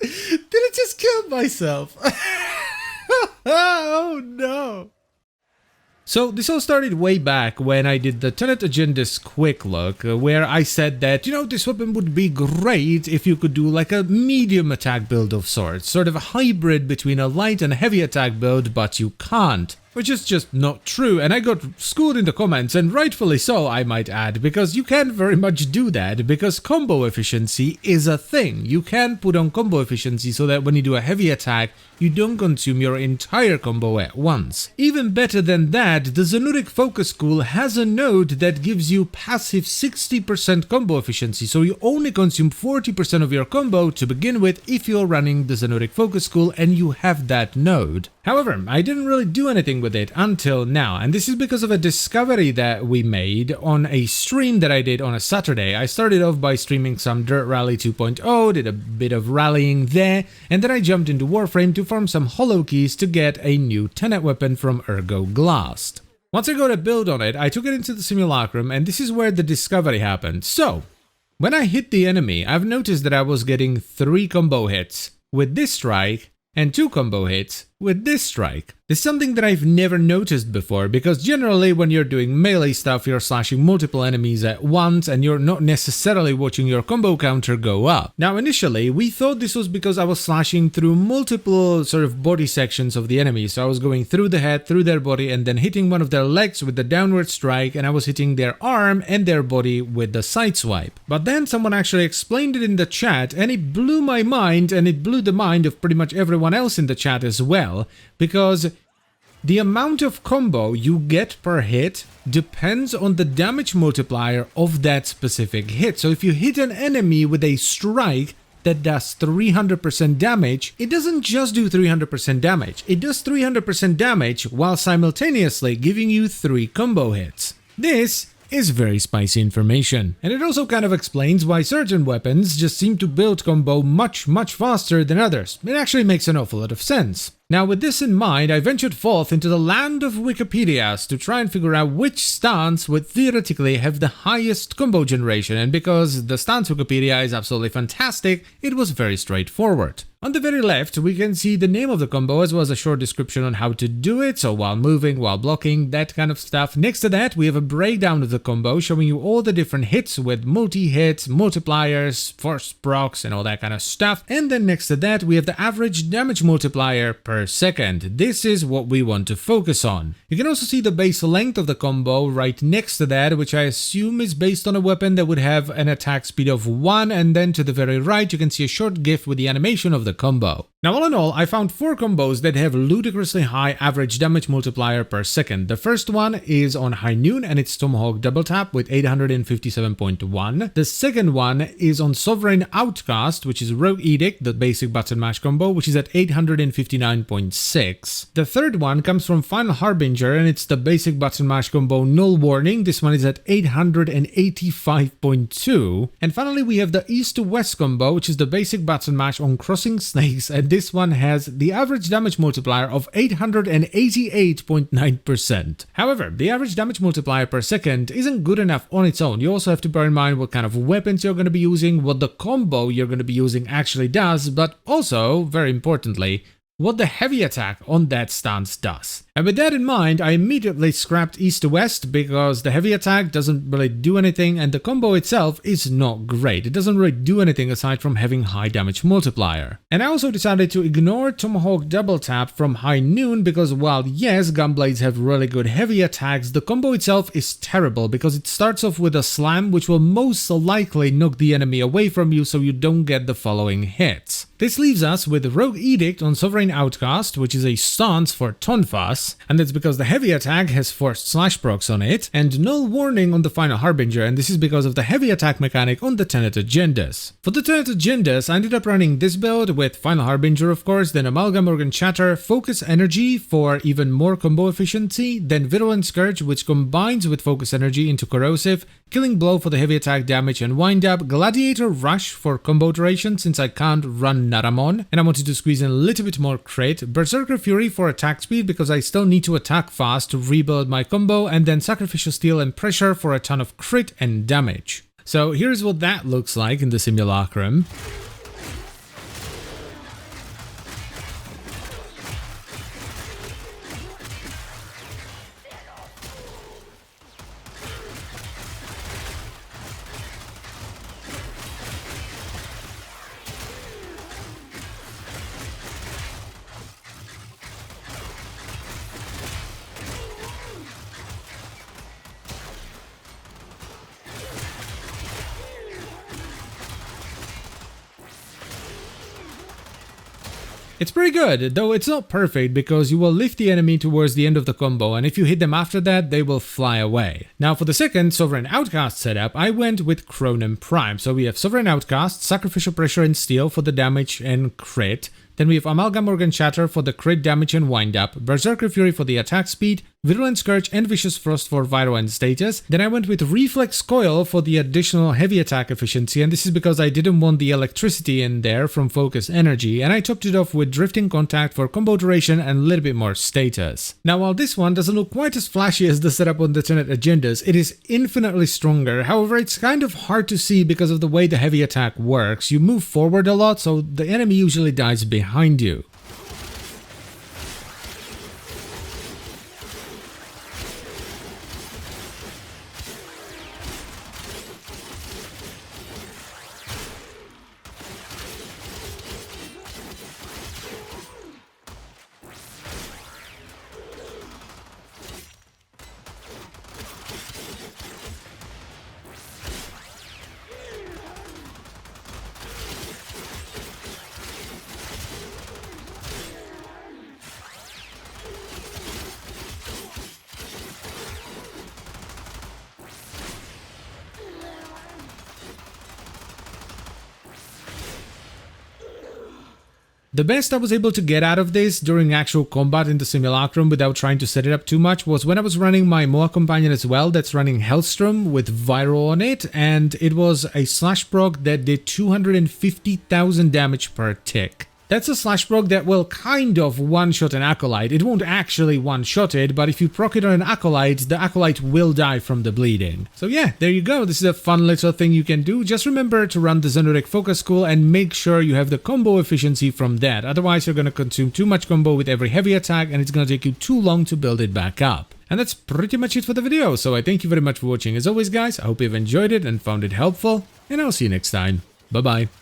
Did I just kill myself? Oh no. So this all started way back when I did the Tenet Agendas quick look, where I said that, this weapon would be great if you could do like a medium attack build of sorts, sort of a hybrid between a light and heavy attack build, but you can't. Which is just not true, and I got schooled in the comments, and rightfully so, I might add, because you can very much do that, because combo efficiency is a thing. You can put on combo efficiency so that when you do a heavy attack, you don't consume your entire combo at once. Even better than that, the Zenuric Focus School has a node that gives you passive 60% combo efficiency, so you only consume 40% of your combo to begin with if you're running the Zenuric Focus School and you have that node. However, I didn't really do anything with it until now, and this is because of a discovery that we made on a stream that I did on a Saturday. I started off by streaming some Dirt Rally 2.0, did a bit of rallying there, and then I jumped into Warframe to farm some hollow keys to get a new Tenet weapon from Ergo Glast. Once I got a build on it, I took it into the simulacrum, and this is where the discovery happened. So, when I hit the enemy, I've noticed that I was getting 3 combo hits with this strike, and 2 combo hits with this strike. This is something that I've never noticed before, because generally when you're doing melee stuff, you're slashing multiple enemies at once and you're not necessarily watching your combo counter go up. Now initially, we thought this was because I was slashing through multiple sort of body sections of the enemy, so I was going through the head, through their body, and then hitting one of their legs with the downward strike, and I was hitting their arm and their body with the side swipe. But then someone actually explained it in the chat, and it blew my mind, and it blew the mind of pretty much everyone else in the chat as well, because the amount of combo you get per hit depends on the damage multiplier of that specific hit. So if you hit an enemy with a strike that does 300% damage, it doesn't just do 300% damage, it does 300% damage while simultaneously giving you 3 combo hits. This is very spicy information, and it also kind of explains why certain weapons just seem to build combo much faster than others. It actually makes an awful lot of sense. Now with this in mind, I ventured forth into the land of Wikipedias to try and figure out which stance would theoretically have the highest combo generation, and because the stance Wikipedia is absolutely fantastic, it was very straightforward. On the very left, we can see the name of the combo as well as a short description on how to do it, so while moving, while blocking, that kind of stuff. Next to that, we have a breakdown of the combo showing you all the different hits with multi-hits, multipliers, force procs, and all that kind of stuff. And then next to that, we have the average damage multiplier per second. This is what we want to focus on. You can also see the base length of the combo right next to that, which I assume is based on a weapon that would have an attack speed of 1, and then to the very right, you can see a short gif with the animation of the combo. Now all in all, I found 4 combos that have ludicrously high average damage multiplier per second. The first one is on High Noon and it's Tomahawk Double Tap with 857.1. The second one is on Sovereign Outcast, which is Rogue Edict, the basic button mash combo, which is at 859.6. The third one comes from Final Harbinger and it's the basic button mash combo Null Warning. This one is at 885.2. And finally we have the East to West combo, which is the basic button mash on Crossing Snakes, and this one has the average damage multiplier of 888.9%. However, the average damage multiplier per second isn't good enough on its own. You also have to bear in mind what kind of weapons you're going to be using, what the combo you're going to be using actually does, but also, very importantly, what the heavy attack on that stance does. And with that in mind, I immediately scrapped East to West because the heavy attack doesn't really do anything and the combo itself is not great. It doesn't really do anything aside from having high damage multiplier. And I also decided to ignore Tomahawk Double Tap from High Noon because while yes, Gunblades have really good heavy attacks, the combo itself is terrible because it starts off with a slam which will most likely knock the enemy away from you so you don't get the following hits. This leaves us with Rogue Edict on Sovereign Outcast, which is a stance for Tonfas, and that's because the heavy attack has forced slash procs on it, and Null Warning on the Final Harbinger, and this is because of the heavy attack mechanic on the Tenet Agendas. For the Tenet Agendas, I ended up running this build with Final Harbinger of course, then Amalgam Organ Chatter, Focus Energy for even more combo efficiency, then Virulent Scourge which combines with Focus Energy into Corrosive, Killing Blow for the heavy attack damage and wind up, Gladiator Rush for combo duration since I can't run Naramon, and I wanted to squeeze in a little bit more crit, Berserker Fury for attack speed because I still need to attack fast to rebuild my combo, and then Sacrificial Steel and Pressure for a ton of crit and damage. So here's what that looks like in the simulacrum. It's pretty good, though it's not perfect because you will lift the enemy towards the end of the combo, and if you hit them after that, they will fly away. Now for the second Sovereign Outcast setup, I went with Kronen Prime. So we have Sovereign Outcast, Sacrificial Pressure and Steel for the damage and crit. Then we have Amalgam Organ Shatter for the crit damage and wind up, Berserker Fury for the attack speed, Virulent Scourge and Vicious Frost for viral end status. Then I went with Reflex Coil for the additional heavy attack efficiency, and this is because I didn't want the electricity in there from Focus Energy, and I topped it off with Drifting Contact for combo duration and a little bit more status. Now while this one doesn't look quite as flashy as the setup on the Tenet Agendas, it is infinitely stronger. However, it's kind of hard to see because of the way the heavy attack works. You move forward a lot, so the enemy usually dies behind you. The best I was able to get out of this during actual combat in the simulacrum without trying to set it up too much was when I was running my Moa companion as well, that's running Hellstrom with Viral on it, and it was a slash proc that did 250,000 damage per tick. That's a slash proc that will kind of one-shot an Acolyte. It won't actually one-shot it, but if you proc it on an Acolyte, the Acolyte will die from the bleeding. So yeah, there you go. This is a fun little thing you can do. Just remember to run the Xenoric Focus School and make sure you have the combo efficiency from that. Otherwise, you're going to consume too much combo with every heavy attack, and it's going to take you too long to build it back up. And that's pretty much it for the video. So I thank you very much for watching. As always, guys, I hope you've enjoyed it and found it helpful, and I'll see you next time. Bye-bye.